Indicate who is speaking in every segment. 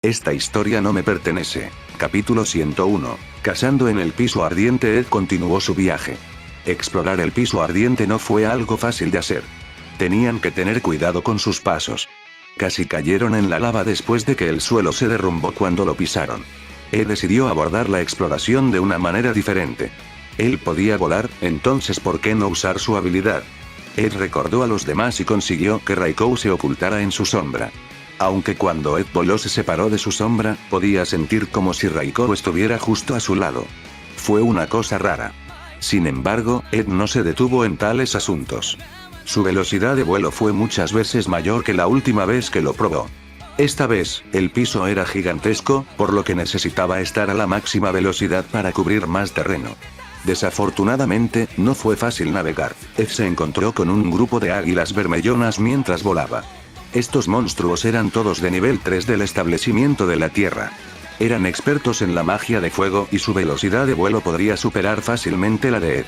Speaker 1: Esta historia no me pertenece. Capítulo 101. Cazando en el piso ardiente. Ed continuó su viaje. Explorar el piso ardiente no fue algo fácil de hacer. Tenían que tener cuidado con sus pasos. Casi cayeron en la lava después de que el suelo se derrumbó cuando lo pisaron. Ed decidió abordar la exploración de una manera diferente. Él podía volar, entonces ¿por qué no usar su habilidad? Ed recordó a los demás y consiguió que Raikou se ocultara en su sombra. Aunque cuando Ed voló se separó de su sombra, podía sentir como si Raikou estuviera justo a su lado. Fue una cosa rara. Sin embargo, Ed no se detuvo en tales asuntos. Su velocidad de vuelo fue muchas veces mayor que la última vez que lo probó. Esta vez, el piso era gigantesco, por lo que necesitaba estar a la máxima velocidad para cubrir más terreno. Desafortunadamente, no fue fácil navegar. Ed se encontró con un grupo de águilas vermellonas mientras volaba. Estos monstruos eran todos de nivel 3 del establecimiento de la Tierra. Eran expertos en la magia de fuego y su velocidad de vuelo podría superar fácilmente la de Ed.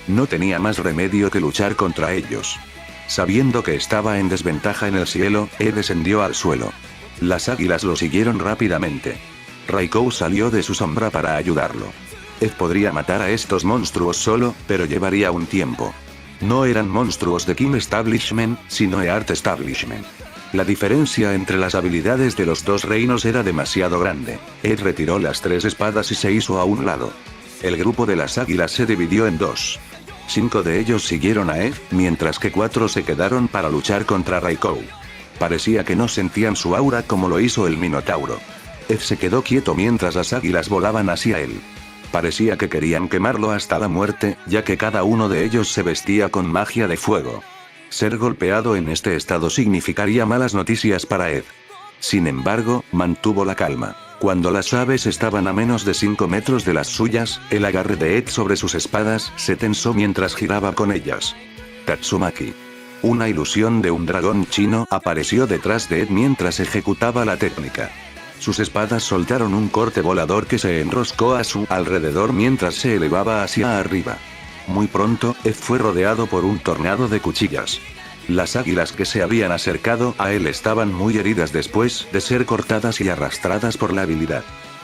Speaker 1: No tenía más remedio que luchar contra ellos. Sabiendo que estaba en desventaja en el cielo, Ed descendió al suelo. Las águilas lo siguieron rápidamente. Raikou salió de su sombra para ayudarlo. Ed podría matar a estos monstruos solo, pero llevaría un tiempo. No eran monstruos de Kim Establishment, sino de Art Establishment. La diferencia entre las habilidades de los dos reinos era demasiado grande. Ed retiró las 3 espadas y se hizo a un lado. El grupo de las águilas se dividió en 2. 5 de ellos siguieron a Ed, mientras que 4 se quedaron para luchar contra Raikou. Parecía que no sentían su aura como lo hizo el Minotauro. Ed se quedó quieto mientras las águilas volaban hacia él. Parecía que querían quemarlo hasta la muerte, ya que cada uno de ellos se vestía con magia de fuego. Ser golpeado en este estado significaría malas noticias para Ed. Sin embargo, mantuvo la calma. Cuando las aves estaban a menos de 5 metros de las suyas, el agarre de Ed sobre sus espadas se tensó mientras giraba con ellas. Tatsumaki. Una ilusión de un dragón chino apareció detrás de Ed mientras ejecutaba la técnica. Sus espadas soltaron un corte volador que se enroscó a su alrededor mientras se elevaba hacia arriba. Muy pronto, Ed fue rodeado por un tornado de cuchillas. Las águilas que se habían acercado a él estaban muy heridas después de ser cortadas y arrastradas por la habilidad.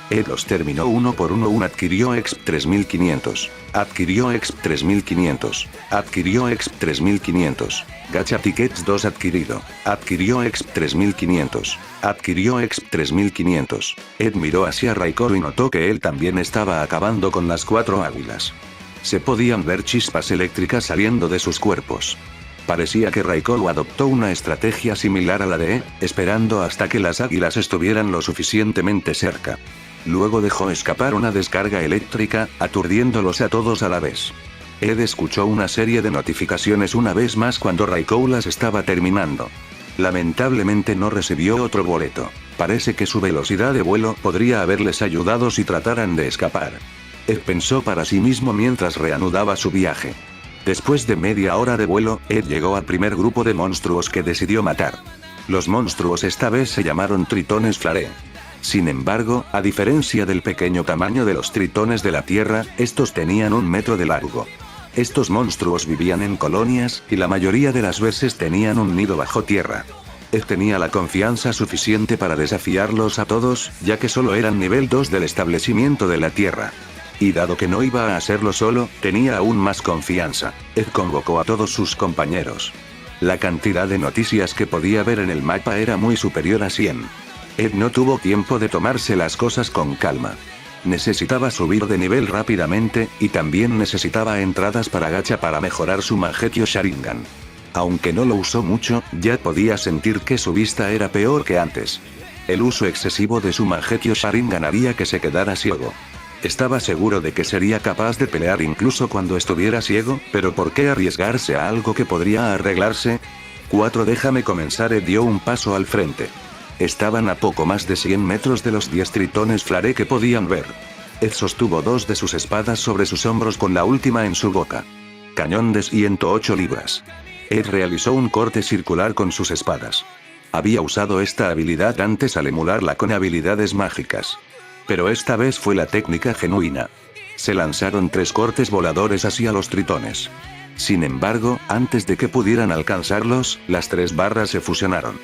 Speaker 1: Ed los terminó uno por uno. Adquirió Exp 3500. Adquirió Exp 3500. Adquirió Exp 3500. Gacha Tickets 2 adquirido. Adquirió Exp 3500. Adquirió Exp 3500. Ed miró hacia Raikou y notó que él también estaba acabando con las 4 águilas. Se podían ver chispas eléctricas saliendo de sus cuerpos. Parecía que Raikou adoptó una estrategia similar a la de Ed, esperando hasta que las águilas estuvieran lo suficientemente cerca. Luego dejó escapar una descarga eléctrica, aturdiéndolos a todos a la vez. Ed escuchó una serie de notificaciones una vez más cuando Raikou las estaba terminando. Lamentablemente no recibió otro boleto. Parece que su velocidad de vuelo podría haberles ayudado si trataran de escapar. Ed pensó para sí mismo mientras reanudaba su viaje. Después de media hora de vuelo, Ed llegó al primer grupo de monstruos que decidió matar. Los monstruos esta vez se llamaron tritones Flare. Sin embargo, a diferencia del pequeño tamaño de los tritones de la Tierra, estos tenían 1 metro de largo. Estos monstruos vivían en colonias, y la mayoría de las veces tenían un nido bajo tierra. Ed tenía la confianza suficiente para desafiarlos a todos, ya que solo eran nivel 2 del establecimiento de la Tierra. Y dado que no iba a hacerlo solo, tenía aún más confianza. Ed convocó a todos sus compañeros. La cantidad de noticias que podía ver en el mapa era muy superior a 100. Ed no tuvo tiempo de tomarse las cosas con calma. Necesitaba subir de nivel rápidamente, y también necesitaba entradas para gacha para mejorar su Mangekyō Sharingan. Aunque no lo usó mucho, ya podía sentir que su vista era peor que antes. El uso excesivo de su Mangekyō Sharingan haría que se quedara ciego. Estaba seguro de que sería capaz de pelear incluso cuando estuviera ciego, pero ¿por qué arriesgarse a algo que podría arreglarse? 4 Déjame comenzar. Ed dio un paso al frente. Estaban a poco más de 100 metros de los 10 tritones Flare que podían ver. Ed sostuvo 2 de sus espadas sobre sus hombros con la última en su boca. Cañón de 108 libras. Ed realizó un corte circular con sus espadas. Había usado esta habilidad antes al emularla con habilidades mágicas. Pero esta vez fue la técnica genuina. Se lanzaron 3 cortes voladores hacia los tritones. Sin embargo, antes de que pudieran alcanzarlos, las 3 barras se fusionaron.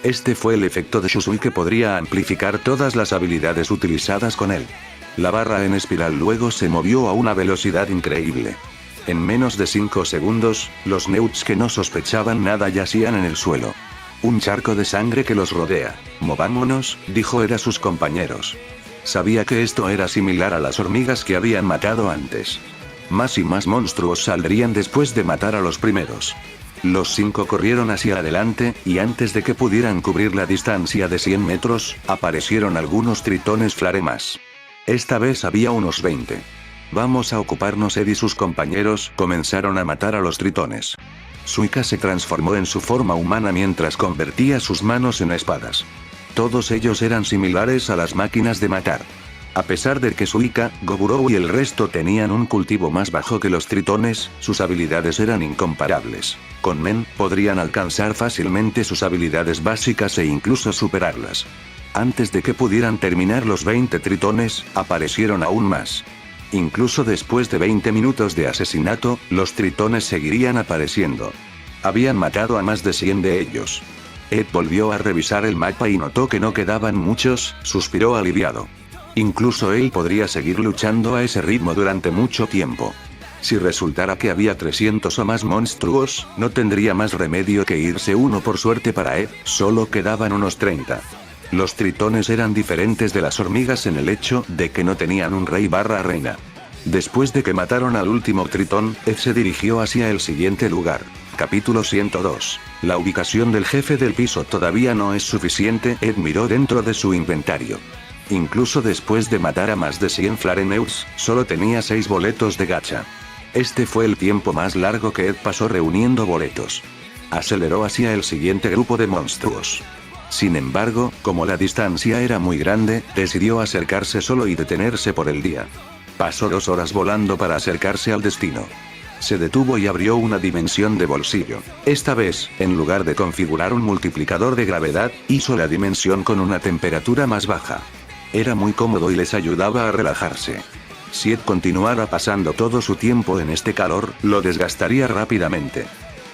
Speaker 1: Este fue el efecto de Shusui, que podría amplificar todas las habilidades utilizadas con él. La barra en espiral luego se movió a una velocidad increíble. En menos de 5 segundos, los Neuts que no sospechaban nada yacían en el suelo. Un charco de sangre que los rodea. «Movámonos», dijo Ed a sus compañeros. Sabía que esto era similar a las hormigas que habían matado antes. Más y más monstruos saldrían después de matar a los primeros. Los 5 corrieron hacia adelante, y antes de que pudieran cubrir la distancia de 100 metros, aparecieron algunos tritones flaremas. Esta vez había unos 20. «Vamos a ocuparnos». Ed y sus compañeros comenzaron a matar a los tritones. Suika se transformó en su forma humana mientras convertía sus manos en espadas. Todos ellos eran similares a las máquinas de matar. A pesar de que Suika, Goburou y el resto tenían un cultivo más bajo que los tritones, sus habilidades eran incomparables. Con Men, podrían alcanzar fácilmente sus habilidades básicas e incluso superarlas. Antes de que pudieran terminar los 20 tritones, aparecieron aún más. Incluso después de 20 minutos de asesinato, los tritones seguirían apareciendo. Habían matado a más de 100 de ellos. Ed volvió a revisar el mapa y notó que no quedaban muchos, suspiró aliviado. Incluso él podría seguir luchando a ese ritmo durante mucho tiempo. Si resultara que había 300 o más monstruos, no tendría más remedio que irse uno. Por suerte para Ed, solo quedaban unos 30. Los tritones eran diferentes de las hormigas en el hecho de que no tenían un rey/reina. Después de que mataron al último tritón, Ed se dirigió hacia el siguiente lugar. Capítulo 102. La ubicación del jefe del piso todavía no es suficiente. Ed miró dentro de su inventario. Incluso después de matar a más de 100 Flareneuts, solo tenía 6 boletos de gacha. Este fue el tiempo más largo que Ed pasó reuniendo boletos. Aceleró hacia el siguiente grupo de monstruos. Sin embargo, como la distancia era muy grande, decidió acercarse solo y detenerse por el día. Pasó 2 horas volando para acercarse al destino. Se detuvo y abrió una dimensión de bolsillo. Esta vez, en lugar de configurar un multiplicador de gravedad, hizo la dimensión con una temperatura más baja. Era muy cómodo y les ayudaba a relajarse. Si Ed continuara pasando todo su tiempo en este calor, lo desgastaría rápidamente.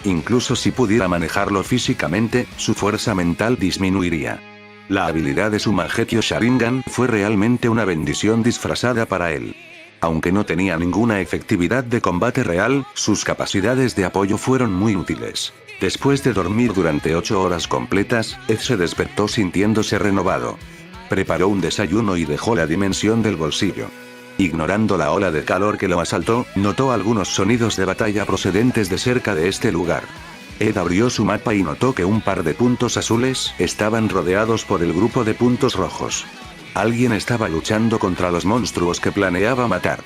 Speaker 1: Incluso si pudiera manejarlo físicamente, su fuerza mental disminuiría. La habilidad de su Mangekyo Sharingan fue realmente una bendición disfrazada para él. Aunque no tenía ninguna efectividad de combate real, sus capacidades de apoyo fueron muy útiles. Después de dormir durante 8 horas completas, Ed se despertó sintiéndose renovado. Preparó un desayuno y dejó la dimensión del bolsillo. Ignorando la ola de calor que lo asaltó, notó algunos sonidos de batalla procedentes de cerca de este lugar. Ed abrió su mapa y notó que un par de puntos azules estaban rodeados por el grupo de puntos rojos. Alguien estaba luchando contra los monstruos que planeaba matar.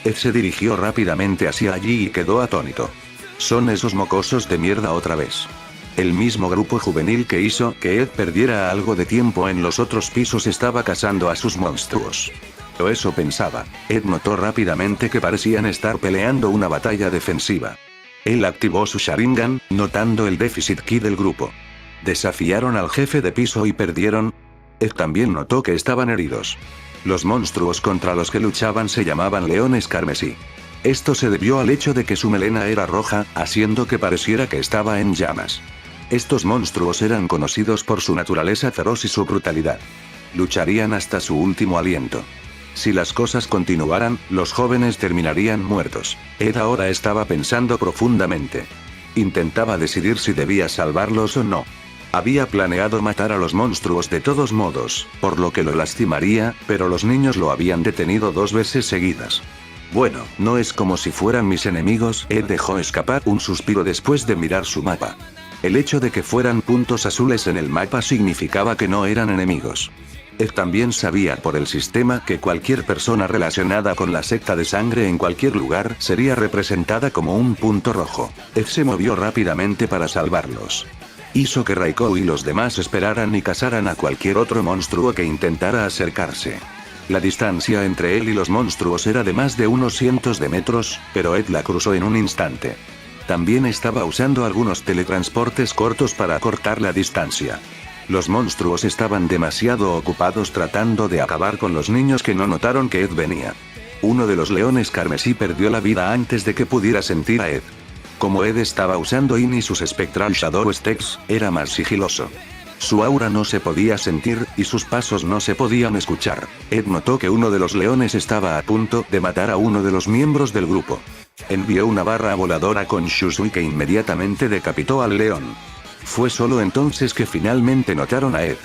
Speaker 1: Ed se dirigió rápidamente hacia allí y quedó atónito. Son esos mocosos de mierda otra vez. El mismo grupo juvenil que hizo que Ed perdiera algo de tiempo en los otros pisos estaba cazando a sus monstruos. O eso pensaba. Ed notó rápidamente que parecían estar peleando una batalla defensiva. Él activó su Sharingan, notando el déficit ki del grupo. Desafiaron al jefe de piso y perdieron. Ed también notó que estaban heridos. Los monstruos contra los que luchaban se llamaban leones carmesí. Esto se debió al hecho de que su melena era roja, haciendo que pareciera que estaba en llamas. Estos monstruos eran conocidos por su naturaleza feroz y su brutalidad. Lucharían hasta su último aliento. Si las cosas continuaran, los jóvenes terminarían muertos. Ed ahora estaba pensando profundamente. Intentaba decidir si debía salvarlos o no. Había planeado matar a los monstruos de todos modos, por lo que lo lastimaría, pero los niños lo habían detenido 2 veces seguidas. Bueno, no es como si fueran mis enemigos. Ed dejó escapar un suspiro después de mirar su mapa. El hecho de que fueran puntos azules en el mapa significaba que no eran enemigos. Ed también sabía por el sistema que cualquier persona relacionada con la secta de sangre en cualquier lugar sería representada como un punto rojo. Ed se movió rápidamente para salvarlos. Hizo que Raikou y los demás esperaran y cazaran a cualquier otro monstruo que intentara acercarse. La distancia entre él y los monstruos era de más de unos cientos de metros, pero Ed la cruzó en un instante. También estaba usando algunos teletransportes cortos para acortar la distancia. Los monstruos estaban demasiado ocupados tratando de acabar con los niños que no notaron que Ed venía. Uno de los leones carmesí perdió la vida antes de que pudiera sentir a Ed. Como Ed estaba usando In y sus Spectral Shadow Stacks, era más sigiloso. Su aura no se podía sentir, y sus pasos no se podían escuchar. Ed notó que uno de los leones estaba a punto de matar a uno de los miembros del grupo. Envió una barra voladora con Shusui que inmediatamente decapitó al león. Fue solo entonces que finalmente notaron a Ed.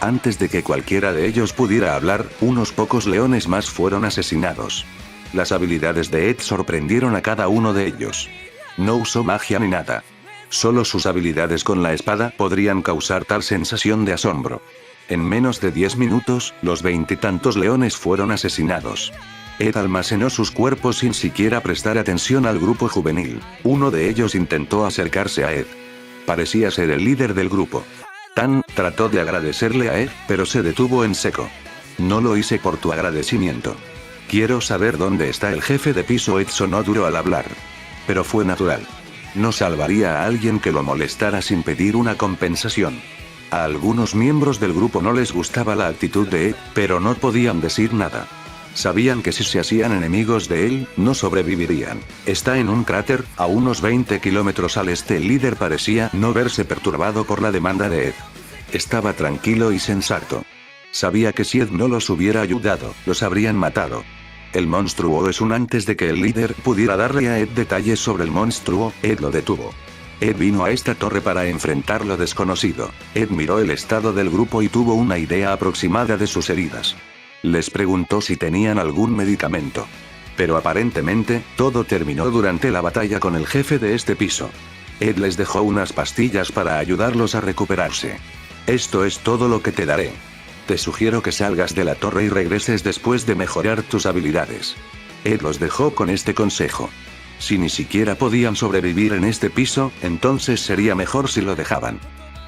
Speaker 1: Antes de que cualquiera de ellos pudiera hablar, unos pocos leones más fueron asesinados. Las habilidades de Ed sorprendieron a cada uno de ellos. No usó magia ni nada. Solo sus habilidades con la espada podrían causar tal sensación de asombro. En menos de 10 minutos, los 20 y tantos leones fueron asesinados. Ed almacenó sus cuerpos sin siquiera prestar atención al grupo juvenil. Uno de ellos intentó acercarse a Ed. Parecía ser el líder del grupo. Tan trató de agradecerle a Ed, pero se detuvo en seco. No lo hice por tu agradecimiento. Quiero saber dónde está el jefe de piso. Ed sonó duro al hablar. Pero fue natural. No salvaría a alguien que lo molestara sin pedir una compensación. A algunos miembros del grupo no les gustaba la actitud de Ed, pero no podían decir nada. Sabían que si se hacían enemigos de él, no sobrevivirían. Está en un cráter, a unos 20 kilómetros al este. El líder parecía no verse perturbado por la demanda de Ed. Estaba tranquilo y sensato. Sabía que si Ed no los hubiera ayudado, los habrían matado. El monstruo es un antes de que el líder pudiera darle a Ed detalles sobre el monstruo, Ed lo detuvo. Ed vino a esta torre para enfrentar lo desconocido. Ed miró el estado del grupo y tuvo una idea aproximada de sus heridas. Les preguntó si tenían algún medicamento. Pero aparentemente, todo terminó durante la batalla con el jefe de este piso. Ed les dejó unas pastillas para ayudarlos a recuperarse. Esto es todo lo que te daré. Te sugiero que salgas de la torre y regreses después de mejorar tus habilidades. Ed los dejó con este consejo. Si ni siquiera podían sobrevivir en este piso, entonces sería mejor si lo dejaban.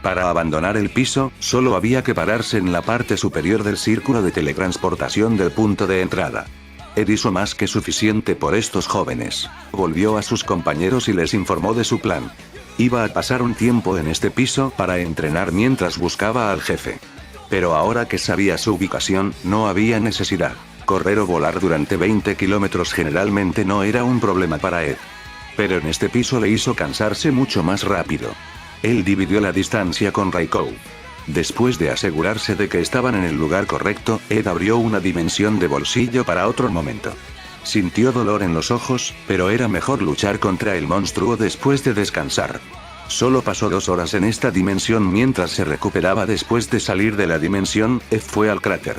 Speaker 1: Para abandonar el piso, solo había que pararse en la parte superior del círculo de teletransportación del punto de entrada. Ed hizo más que suficiente por estos jóvenes. Volvió a sus compañeros y les informó de su plan. Iba a pasar un tiempo en este piso para entrenar mientras buscaba al jefe. Pero ahora que sabía su ubicación, no había necesidad. Correr o volar durante 20 kilómetros generalmente no era un problema para Ed. Pero en este piso le hizo cansarse mucho más rápido. Él dividió la distancia con Raikou. Después de asegurarse de que estaban en el lugar correcto, Ed abrió una dimensión de bolsillo para otro momento. Sintió dolor en los ojos, pero era mejor luchar contra el monstruo después de descansar. Solo pasó 2 horas en esta dimensión mientras se recuperaba después de salir de la dimensión. Ed fue al cráter.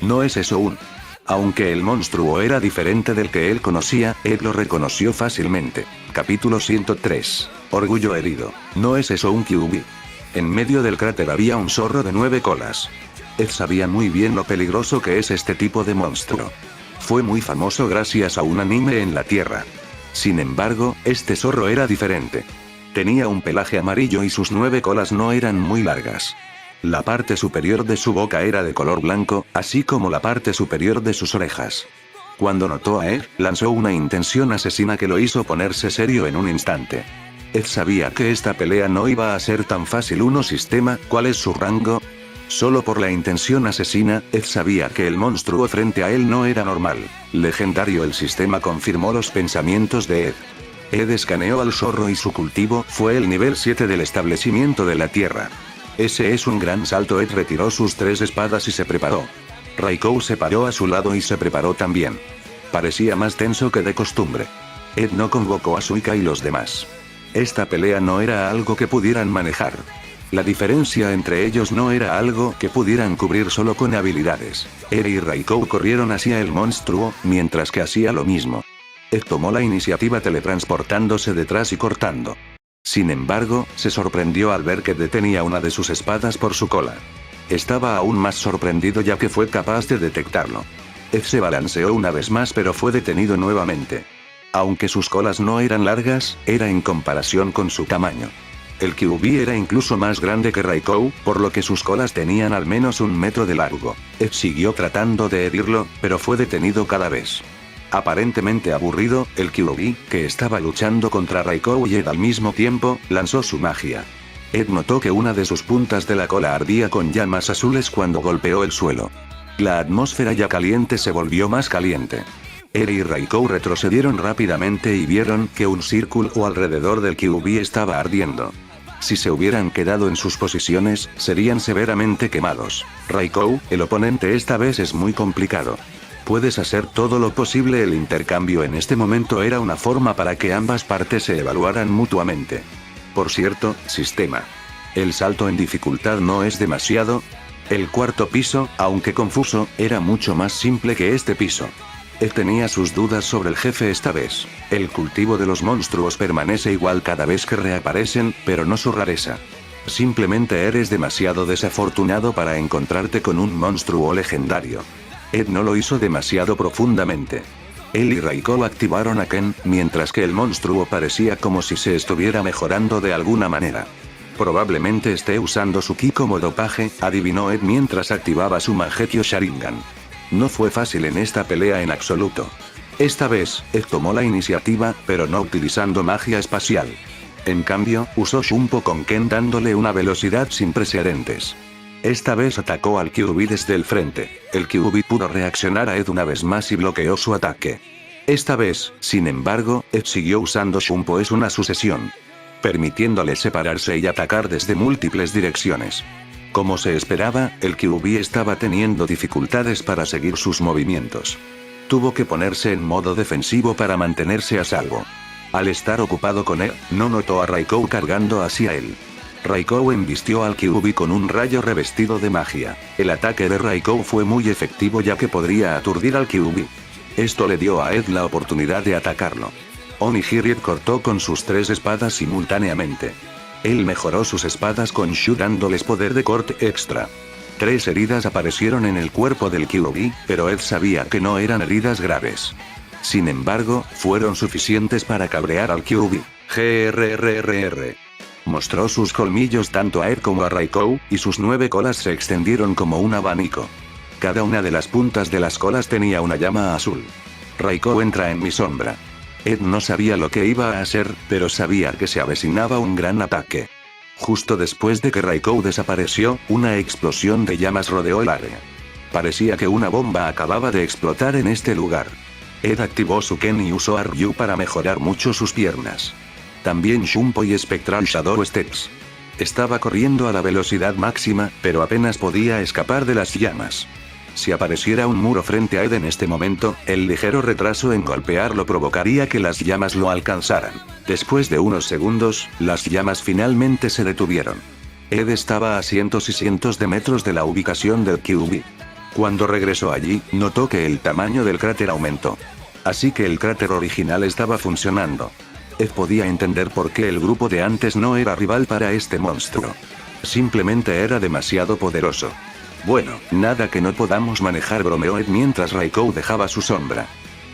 Speaker 1: No es eso un. Aunque el monstruo era diferente del que él conocía, Ed lo reconoció fácilmente. Capítulo 103. Orgullo herido. No es eso un Kyuubi. En medio del cráter había un zorro de 9 colas. Ed sabía muy bien lo peligroso que es este tipo de monstruo. Fue muy famoso gracias a un anime en la Tierra. Sin embargo, este zorro era diferente. Tenía un pelaje amarillo y sus 9 colas no eran muy largas. La parte superior de su boca era de color blanco, así como la parte superior de sus orejas. Cuando notó a Ed, lanzó una intención asesina que lo hizo ponerse serio en un instante. Ed sabía que esta pelea no iba a ser tan fácil. Sistema, ¿cuál es su rango? Solo por la intención asesina, Ed sabía que el monstruo frente a él no era normal. Legendario. El sistema confirmó los pensamientos de Ed. Ed escaneó al zorro y su cultivo fue el nivel 7 del establecimiento de la Tierra. Ese es un gran salto. Ed retiró sus 3 espadas y se preparó. Raikou se paró a su lado y se preparó también. Parecía más tenso que de costumbre. Ed no convocó a Suika y los demás. Esta pelea no era algo que pudieran manejar. La diferencia entre ellos no era algo que pudieran cubrir solo con habilidades. Ed y Raikou corrieron hacia el monstruo, mientras que hacía lo mismo. Ed tomó la iniciativa teletransportándose detrás y cortando. Sin embargo, se sorprendió al ver que detenía una de sus espadas por su cola. Estaba aún más sorprendido ya que fue capaz de detectarlo. Ed se balanceó una vez más pero fue detenido nuevamente. Aunque sus colas no eran largas, era en comparación con su tamaño. El Kyuubi era incluso más grande que Raikou, por lo que sus colas tenían al menos 1 metro de largo. Ed siguió tratando de herirlo, pero fue detenido cada vez. Aparentemente aburrido, el Kyuubi, que estaba luchando contra Raikou y Ed al mismo tiempo, lanzó su magia. Ed notó que una de sus puntas de la cola ardía con llamas azules cuando golpeó el suelo. La atmósfera ya caliente se volvió más caliente. Ed y Raikou retrocedieron rápidamente y vieron que un círculo alrededor del Kyuubi estaba ardiendo. Si se hubieran quedado en sus posiciones, serían severamente quemados. Raikou, el oponente esta vez es muy complicado. Puedes hacer todo lo posible. El intercambio en este momento era una forma para que ambas partes se evaluaran mutuamente. Por cierto, sistema. El salto en dificultad no es demasiado. El cuarto piso, aunque confuso, era mucho más simple que este piso. Él tenía sus dudas sobre el jefe esta vez. El cultivo de los monstruos permanece igual cada vez que reaparecen, pero no su rareza. Simplemente eres demasiado desafortunado para encontrarte con un monstruo legendario. Ed no lo hizo demasiado profundamente. Él y Raikou activaron a Ken, mientras que el monstruo parecía como si se estuviera mejorando de alguna manera. Probablemente esté usando su ki como dopaje, adivinó Ed mientras activaba su Mangekyo Sharingan. No fue fácil en esta pelea en absoluto. Esta vez, Ed tomó la iniciativa, pero no utilizando magia espacial. En cambio, usó Shumpo con Ken dándole una velocidad sin precedentes. Esta vez atacó al Kyuubi desde el frente. El Kyuubi pudo reaccionar a Ed una vez más y bloqueó su ataque. Esta vez, sin embargo, Ed siguió usando Shumpo es una sucesión, permitiéndole separarse y atacar desde múltiples direcciones. Como se esperaba, el Kyuubi estaba teniendo dificultades para seguir sus movimientos. Tuvo que ponerse en modo defensivo para mantenerse a salvo. Al estar ocupado con él, no notó a Raikou cargando hacia él. Raikou embistió al Kyuubi con un rayo revestido de magia. El ataque de Raikou fue muy efectivo ya que podría aturdir al Kyuubi. Esto le dio a Ed la oportunidad de atacarlo. Onigiri cortó con sus 3 espadas simultáneamente. Él mejoró sus espadas con Shu dándoles poder de corte extra. 3 heridas aparecieron en el cuerpo del Kyuubi, pero Ed sabía que no eran heridas graves. Sin embargo, fueron suficientes para cabrear al Kyuubi. GRRRR. Mostró sus colmillos tanto a Ed como a Raikou, y sus 9 colas se extendieron como un abanico. Cada una de las puntas de las colas tenía una llama azul. Raikou entra en mi sombra. Ed no sabía lo que iba a hacer, pero sabía que se avecinaba un gran ataque. Justo después de que Raikou desapareció, una explosión de llamas rodeó el área. Parecía que una bomba acababa de explotar en este lugar. Ed activó su Ken y usó a Ryu para mejorar mucho sus piernas. También Shumpo y Spectral Shadow Steps. Estaba corriendo a la velocidad máxima, pero apenas podía escapar de las llamas. Si apareciera un muro frente a Ed en este momento, el ligero retraso en golpearlo provocaría que las llamas lo alcanzaran. Después de unos segundos, las llamas finalmente se detuvieron. Ed estaba a cientos y cientos de metros de la ubicación del Kyuubi. Cuando regresó allí, notó que el tamaño del cráter aumentó. Así que el cráter original estaba funcionando. Ed podía entender por qué el grupo de antes no era rival para este monstruo. Simplemente era demasiado poderoso. Bueno, nada que no podamos manejar, bromeó Ed mientras Raikou dejaba su sombra.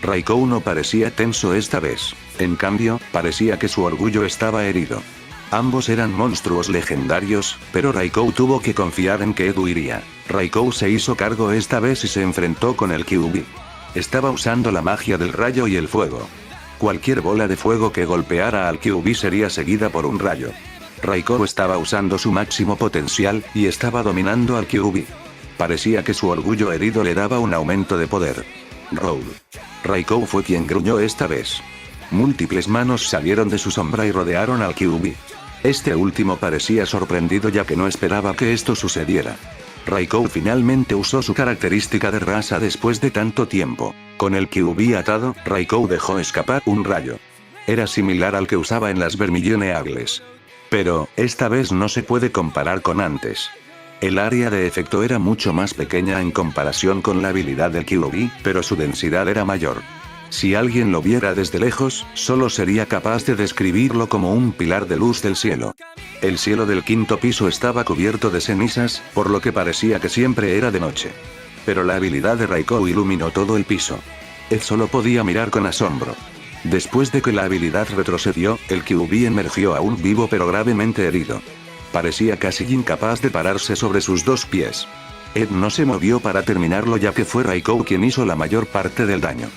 Speaker 1: Raikou no parecía tenso esta vez. En cambio, parecía que su orgullo estaba herido. Ambos eran monstruos legendarios, pero Raikou tuvo que confiar en que Ed huiría. Raikou se hizo cargo esta vez y se enfrentó con el Kyuubi. Estaba usando la magia del rayo y el fuego. Cualquier bola de fuego que golpeara al Kyuubi sería seguida por un rayo. Raikou estaba usando su máximo potencial, y estaba dominando al Kyuubi. Parecía que su orgullo herido le daba un aumento de poder. Roll. Raikou fue quien gruñó esta vez. Múltiples manos salieron de su sombra y rodearon al Kyuubi. Este último parecía sorprendido ya que no esperaba que esto sucediera. Raikou finalmente usó su característica de raza después de tanto tiempo. Con el Kyuubi atado, Raikou dejó escapar un rayo. Era similar al que usaba en las Vermilloneables. Pero, esta vez no se puede comparar con antes. El área de efecto era mucho más pequeña en comparación con la habilidad del Kyuubi, pero su densidad era mayor. Si alguien lo viera desde lejos, solo sería capaz de describirlo como un pilar de luz del cielo. El cielo del 5.º piso estaba cubierto de cenizas, por lo que parecía que siempre era de noche. Pero la habilidad de Raikou iluminó todo el piso. Él solo podía mirar con asombro. Después de que la habilidad retrocedió, el Kyuubi emergió aún vivo pero gravemente herido. Parecía casi incapaz de pararse sobre sus 2 pies. Ed no se movió para terminarlo ya que fue Raikou quien hizo la mayor parte del daño.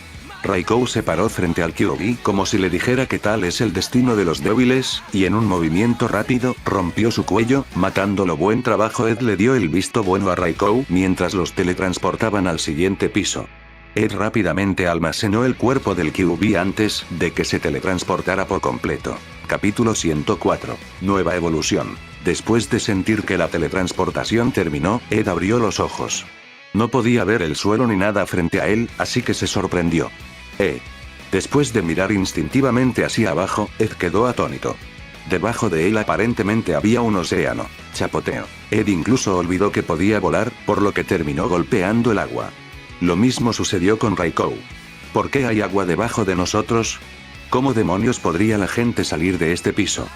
Speaker 1: Raikou se paró frente al Kyuubi como si le dijera que tal es el destino de los débiles, y en un movimiento rápido, rompió su cuello, matándolo. Buen trabajo. Ed le dio el visto bueno a Raikou mientras los teletransportaban al siguiente piso. Ed rápidamente almacenó el cuerpo del QB antes de que se teletransportara por completo. Capítulo 104. Nueva evolución. Después de sentir que la teletransportación terminó, Ed abrió los ojos. No podía ver el suelo ni nada frente a él, así que se sorprendió. Después de mirar instintivamente hacia abajo, Ed quedó atónito. Debajo de él aparentemente había un océano. Chapoteo. Ed incluso olvidó que podía volar, por lo que terminó golpeando el agua. Lo mismo sucedió con Raikou. ¿Por qué hay agua debajo de nosotros? ¿Cómo demonios podría la gente salir de este piso?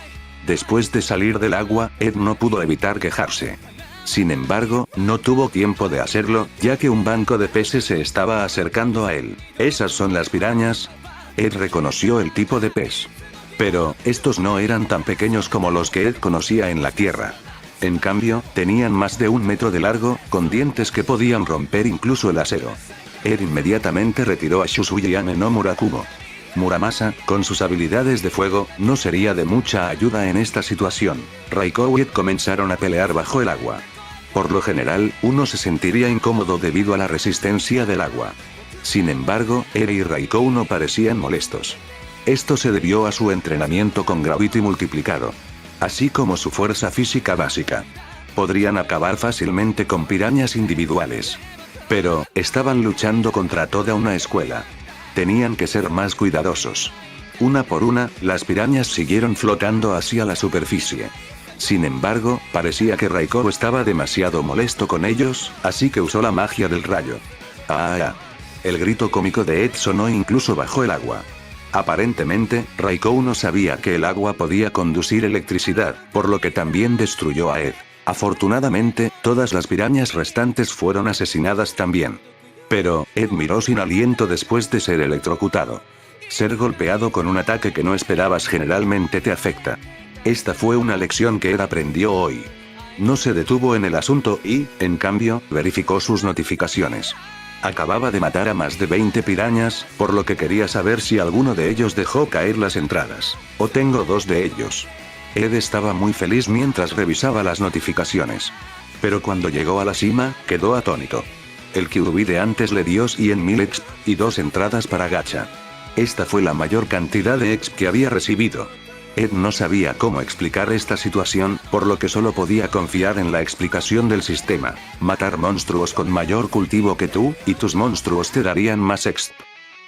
Speaker 1: Después de salir del agua, Ed no pudo evitar quejarse. Sin embargo, no tuvo tiempo de hacerlo, ya que un banco de peces se estaba acercando a él. ¿Esas son las pirañas? Ed reconoció el tipo de pez. Pero, estos no eran tan pequeños como los que Ed conocía en la Tierra. En cambio, tenían más de 1 metro de largo, con dientes que podían romper incluso el acero. Ed inmediatamente retiró a Shusuyame no Murakumo. Muramasa, con sus habilidades de fuego, no sería de mucha ayuda en esta situación. Raikou y Ed comenzaron a pelear bajo el agua. Por lo general, uno se sentiría incómodo debido a la resistencia del agua. Sin embargo, Ed y Raikou no parecían molestos. Esto se debió a su entrenamiento con Gravity multiplicado, así como su fuerza física básica. Podrían acabar fácilmente con pirañas individuales. Pero, estaban luchando contra toda una escuela. Tenían que ser más cuidadosos. Una por una, las pirañas siguieron flotando hacia la superficie. Sin embargo, parecía que Raikou estaba demasiado molesto con ellos, así que usó la magia del rayo. ¡Ah! El grito cómico de Ed sonó incluso bajo el agua. Aparentemente, Raikou no sabía que el agua podía conducir electricidad, por lo que también destruyó a Ed. Afortunadamente, todas las pirañas restantes fueron asesinadas también. Pero, Ed miró sin aliento después de ser electrocutado. Ser golpeado con un ataque que no esperabas generalmente te afecta. Esta fue una lección que Ed aprendió hoy. No se detuvo en el asunto y, en cambio, verificó sus notificaciones. Acababa de matar a más de 20 pirañas, por lo que quería saber si alguno de ellos dejó caer las entradas. O tengo 2 de ellos. Ed estaba muy feliz mientras revisaba las notificaciones. Pero cuando llegó a la cima, quedó atónito. El QB de antes le dio 100.000 exp, y 2 entradas para gacha. Esta fue la mayor cantidad de exp que había recibido. Ed no sabía cómo explicar esta situación, por lo que solo podía confiar en la explicación del sistema. Matar monstruos con mayor cultivo que tú, y tus monstruos te darían más exp.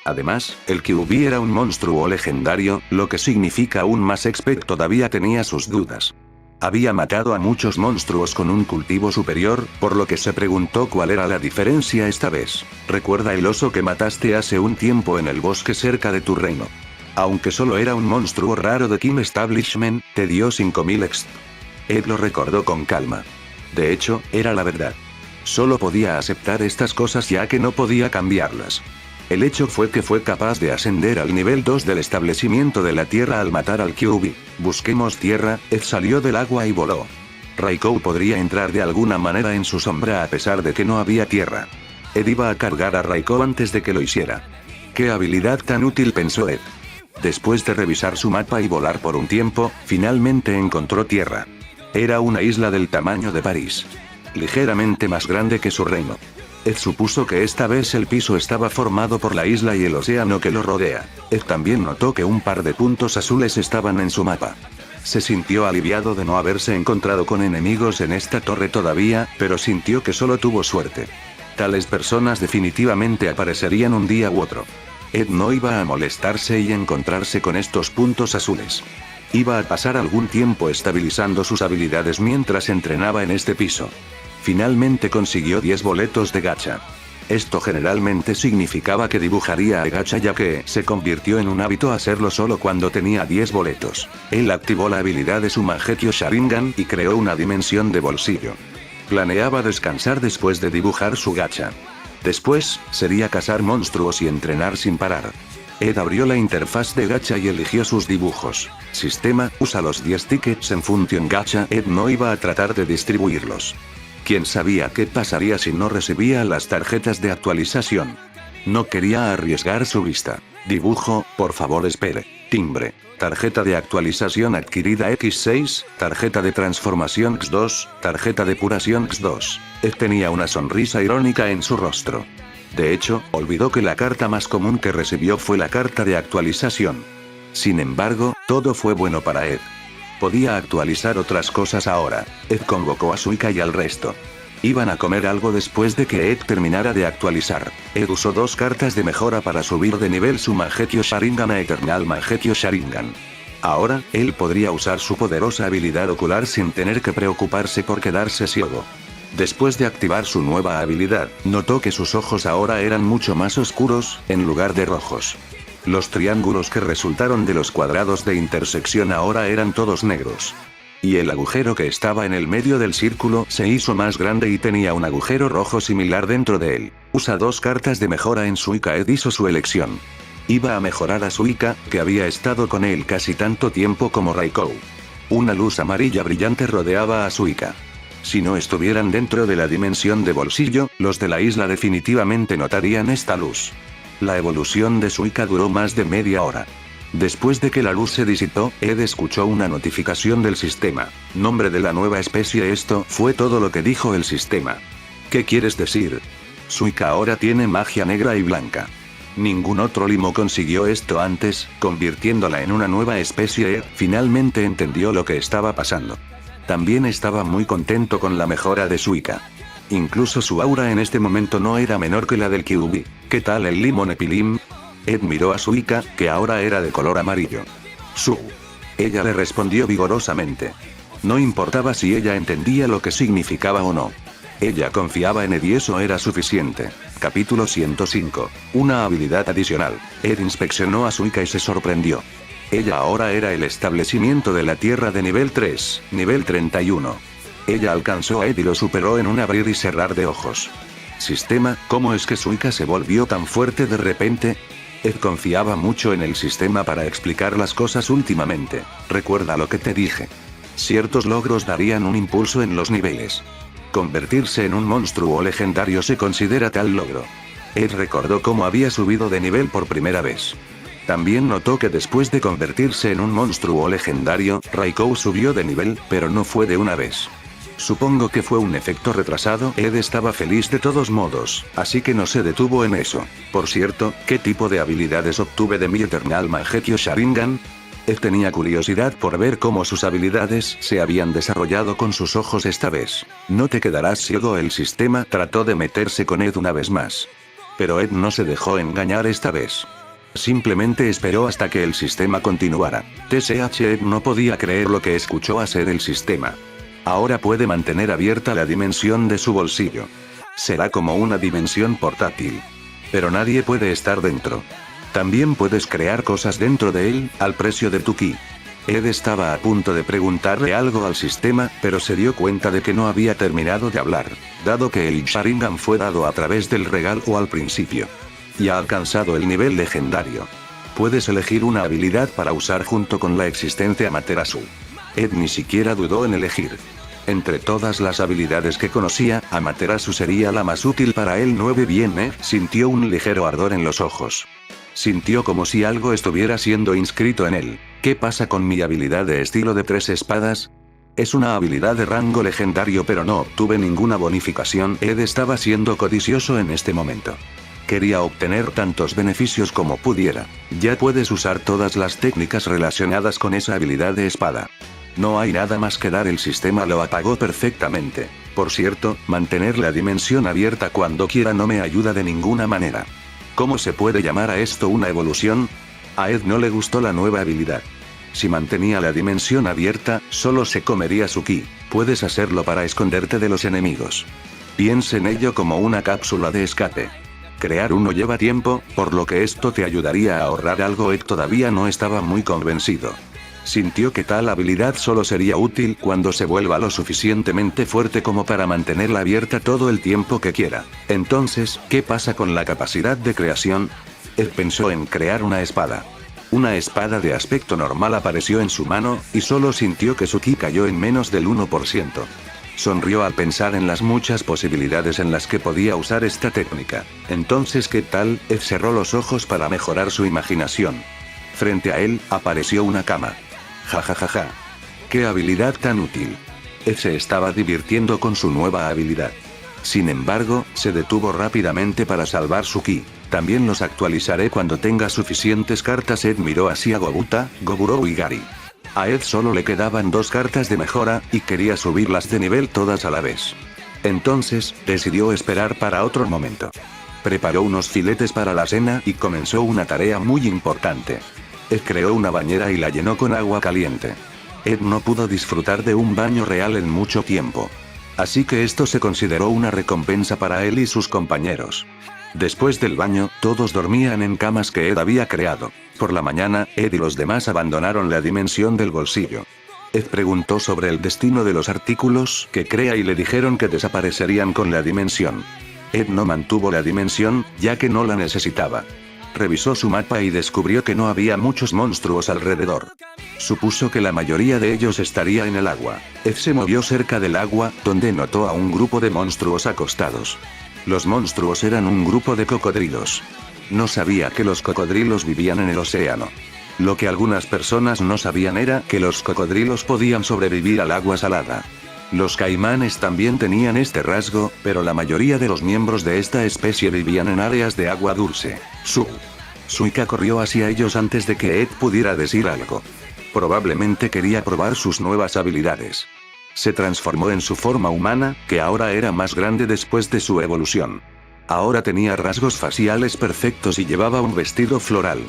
Speaker 1: Además, el QB era un monstruo legendario, lo que significa aún más exp. Todavía tenía sus dudas. Había matado a muchos monstruos con un cultivo superior, por lo que se preguntó cuál era la diferencia esta vez. Recuerda el oso que mataste hace un tiempo en el bosque cerca de tu reino. Aunque solo era un monstruo raro de Kim Establishment, te dio 5.000 exp. Ed lo recordó con calma. De hecho, era la verdad. Solo podía aceptar estas cosas ya que no podía cambiarlas. El hecho fue que fue capaz de ascender al nivel 2 del establecimiento de la tierra al matar al QB. Busquemos tierra. Ed salió del agua y voló. Raikou podría entrar de alguna manera en su sombra a pesar de que no había tierra. Ed iba a cargar a Raikou antes de que lo hiciera. ¡Qué habilidad tan útil!, pensó Ed. Después de revisar su mapa y volar por un tiempo, finalmente encontró tierra. Era una isla del tamaño de París. Ligeramente más grande que su reino. Ed supuso que esta vez el piso estaba formado por la isla y el océano que lo rodea. Ed también notó que un par de puntos azules estaban en su mapa. Se sintió aliviado de no haberse encontrado con enemigos en esta torre todavía, pero sintió que solo tuvo suerte. Tales personas definitivamente aparecerían un día u otro. Ed no iba a molestarse y encontrarse con estos puntos azules. Iba a pasar algún tiempo estabilizando sus habilidades mientras entrenaba en este piso. Finalmente consiguió 10 boletos de gacha. Esto generalmente significaba que dibujaría a gacha ya que se convirtió en un hábito hacerlo solo cuando tenía 10 boletos. Él activó la habilidad de su Mangekyou Sharingan y creó una dimensión de bolsillo. Planeaba descansar después de dibujar su gacha. Después, sería cazar monstruos y entrenar sin parar. Ed abrió la interfaz de gacha y eligió sus dibujos. Sistema, usa los 10 tickets en Function Gacha. Ed no iba a tratar de distribuirlos. ¿Quién sabía qué pasaría si no recibía las tarjetas de actualización? No quería arriesgar su vista. Dibujo, por favor espere. Timbre. Tarjeta de actualización adquirida X6, tarjeta de transformación X2, tarjeta de depuración X2. Ed tenía una sonrisa irónica en su rostro. De hecho, olvidó que la carta más común que recibió fue la carta de actualización. Sin embargo, todo fue bueno para Ed. Podía actualizar otras cosas ahora. Ed convocó a Suika y al resto. Iban a comer algo después de que Ed terminara de actualizar. Ed usó 2 cartas de mejora para subir de nivel su Mangekyou Sharingan a Eternal Mangekyou Sharingan. Ahora, él podría usar su poderosa habilidad ocular sin tener que preocuparse por quedarse ciego. Después de activar su nueva habilidad, notó que sus ojos ahora eran mucho más oscuros, en lugar de rojos. Los triángulos que resultaron de los cuadrados de intersección ahora eran todos negros. Y el agujero que estaba en el medio del círculo se hizo más grande y tenía un agujero rojo similar dentro de él. Usa 2 cartas de mejora en Suika. Ed hizo su elección. Iba a mejorar a Suika, que había estado con él casi tanto tiempo como Raikou. Una luz amarilla brillante rodeaba a Suika. Si no estuvieran dentro de la dimensión de bolsillo, los de la isla definitivamente notarían esta luz. La evolución de Suika duró más de media hora. Después de que la luz se disipó, Ed escuchó una notificación del sistema. Nombre de la nueva especie. Esto fue todo lo que dijo el sistema. ¿Qué quieres decir? Suika ahora tiene magia negra y blanca. Ningún otro limo consiguió esto antes, convirtiéndola en una nueva especie. Ed finalmente entendió lo que estaba pasando. También estaba muy contento con la mejora de Suika. Incluso su aura en este momento no era menor que la del Kyuubi. ¿Qué tal el Limon Epilim? Ed miró a Suika, que ahora era de color amarillo. Su. Ella le respondió vigorosamente. No importaba si ella entendía lo que significaba o no. Ella confiaba en Ed y eso era suficiente. Capítulo 105. Una habilidad adicional. Ed inspeccionó a Suika y se sorprendió. Ella ahora era el establecimiento de la tierra de nivel 3, nivel 31. Ella alcanzó a Ed y lo superó en un abrir y cerrar de ojos. Sistema, ¿cómo es que Suika se volvió tan fuerte de repente? Ed confiaba mucho en el sistema para explicar las cosas últimamente. Recuerda lo que te dije. Ciertos logros darían un impulso en los niveles. Convertirse en un monstruo legendario se considera tal logro. Ed recordó cómo había subido de nivel por primera vez. También notó que después de convertirse en un monstruo legendario, Raikou subió de nivel, pero no fue de una vez. Supongo que fue un efecto retrasado. Ed estaba feliz de todos modos, así que no se detuvo en eso. Por cierto, ¿qué tipo de habilidades obtuve de mi Eternal Mangekyou Sharingan? Ed tenía curiosidad por ver cómo sus habilidades se habían desarrollado con sus ojos esta vez. No te quedarás ciego. El sistema trató de meterse con Ed una vez más. Pero Ed no se dejó engañar esta vez. Simplemente esperó hasta que el sistema continuara. TSH. Ed no podía creer lo que escuchó hacer el sistema. Ahora puede mantener abierta la dimensión de su bolsillo. Será como una dimensión portátil. Pero nadie puede estar dentro. También puedes crear cosas dentro de él, al precio de tu ki. Ed estaba a punto de preguntarle algo al sistema, pero se dio cuenta de que no había terminado de hablar, dado que el Sharingan fue dado a través del regalo al principio. Y ha alcanzado el nivel legendario. Puedes elegir una habilidad para usar junto con la existente Amaterasu. Ed ni siquiera dudó en elegir. Entre todas las habilidades que conocía, Amaterasu sería la más útil para él. 9 bien. Ed sintió un ligero ardor en los ojos. Sintió como si algo estuviera siendo inscrito en él. ¿Qué pasa con mi habilidad de estilo de 3 espadas? Es una habilidad de rango legendario, pero no obtuve ninguna bonificación. Ed estaba siendo codicioso en este momento. Quería obtener tantos beneficios como pudiera. Ya puedes usar todas las técnicas relacionadas con esa habilidad de espada. No hay nada más que dar. El sistema lo apagó perfectamente. Por cierto, mantener la dimensión abierta cuando quiera no me ayuda de ninguna manera. ¿Cómo se puede llamar a esto una evolución? A Ed no le gustó la nueva habilidad. Si mantenía la dimensión abierta, solo se comería su ki. Puedes hacerlo para esconderte de los enemigos. Piensa en ello como una cápsula de escape. Crear uno lleva tiempo, por lo que esto te ayudaría a ahorrar algo. Ed todavía no estaba muy convencido. Sintió que tal habilidad solo sería útil cuando se vuelva lo suficientemente fuerte como para mantenerla abierta todo el tiempo que quiera. Entonces, ¿qué pasa con la capacidad de creación? Ed pensó en crear una espada. Una espada de aspecto normal apareció en su mano, y solo sintió que su ki cayó en menos del 1%. Sonrió al pensar en las muchas posibilidades en las que podía usar esta técnica. Entonces, ¿qué tal? Ed cerró los ojos para mejorar su imaginación. Frente a él, apareció una cama. Jajajaja. ¡Qué habilidad tan útil! Ed se estaba divirtiendo con su nueva habilidad. Sin embargo, se detuvo rápidamente para salvar su ki. También los actualizaré cuando tenga suficientes cartas. Ed miró hacia Gobuta, Goguro y Gary. A Ed solo le quedaban 2 cartas de mejora, y quería subirlas de nivel todas a la vez. Entonces, decidió esperar para otro momento. Preparó unos filetes para la cena y comenzó una tarea muy importante. Ed creó una bañera y la llenó con agua caliente. Ed no pudo disfrutar de un baño real en mucho tiempo. Así que esto se consideró una recompensa para él y sus compañeros. Después del baño, todos dormían en camas que Ed había creado. Por la mañana, Ed y los demás abandonaron la dimensión del bolsillo. Ed preguntó sobre el destino de los artículos que crea y le dijeron que desaparecerían con la dimensión. Ed no mantuvo la dimensión, ya que no la necesitaba. Revisó su mapa y descubrió que no había muchos monstruos alrededor. Supuso que la mayoría de ellos estaría en el agua. Ed se movió cerca del agua, donde notó a un grupo de monstruos acostados. Los monstruos eran un grupo de cocodrilos. No sabía que los cocodrilos vivían en el océano. Lo que algunas personas no sabían era que los cocodrilos podían sobrevivir al agua salada. Los caimanes también tenían este rasgo, pero la mayoría de los miembros de esta especie vivían en áreas de agua dulce. Suika corrió hacia ellos antes de que Ed pudiera decir algo. Probablemente quería probar sus nuevas habilidades. Se transformó en su forma humana, que ahora era más grande después de su evolución. Ahora tenía rasgos faciales perfectos y llevaba un vestido floral.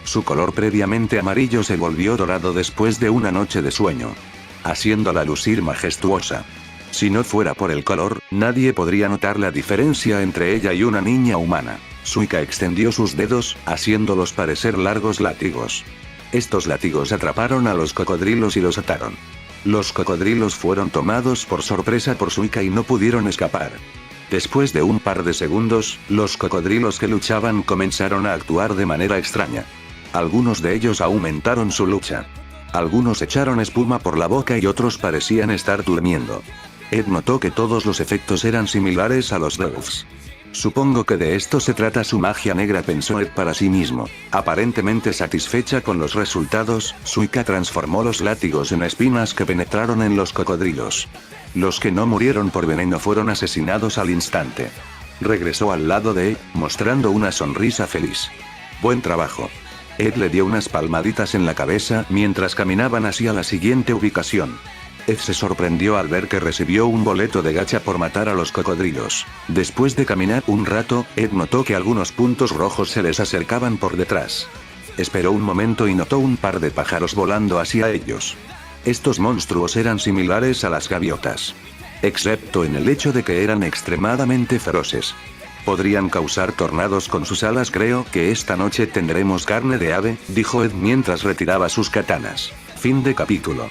Speaker 1: Su color previamente amarillo se volvió dorado después de una noche de sueño, haciéndola lucir majestuosa. Si no fuera por el color, nadie podría notar la diferencia entre ella y una niña humana. Suika extendió sus dedos, haciéndolos parecer largos látigos. Estos látigos atraparon a los cocodrilos y los ataron. Los cocodrilos fueron tomados por sorpresa por Suika y no pudieron escapar. Después de un par de segundos, los cocodrilos que luchaban comenzaron a actuar de manera extraña. Algunos de ellos aumentaron su lucha. Algunos echaron espuma por la boca y otros parecían estar durmiendo. Ed notó que todos los efectos eran similares a los de Ruffs. Supongo que de esto se trata su magia negra, pensó Ed para sí mismo. Aparentemente satisfecha con los resultados, Suika transformó los látigos en espinas que penetraron en los cocodrilos. Los que no murieron por veneno fueron asesinados al instante. Regresó al lado de Ed, mostrando una sonrisa feliz. Buen trabajo. Ed le dio unas palmaditas en la cabeza mientras caminaban hacia la siguiente ubicación. Ed se sorprendió al ver que recibió un boleto de gacha por matar a los cocodrilos. Después de caminar un rato, Ed notó que algunos puntos rojos se les acercaban por detrás. Esperó un momento y notó un par de pájaros volando hacia ellos. Estos monstruos eran similares a las gaviotas, excepto en el hecho de que eran extremadamente feroces. Podrían causar tornados con sus alas. Creo que esta noche tendremos carne de ave, dijo Ed mientras retiraba sus katanas. Fin de capítulo.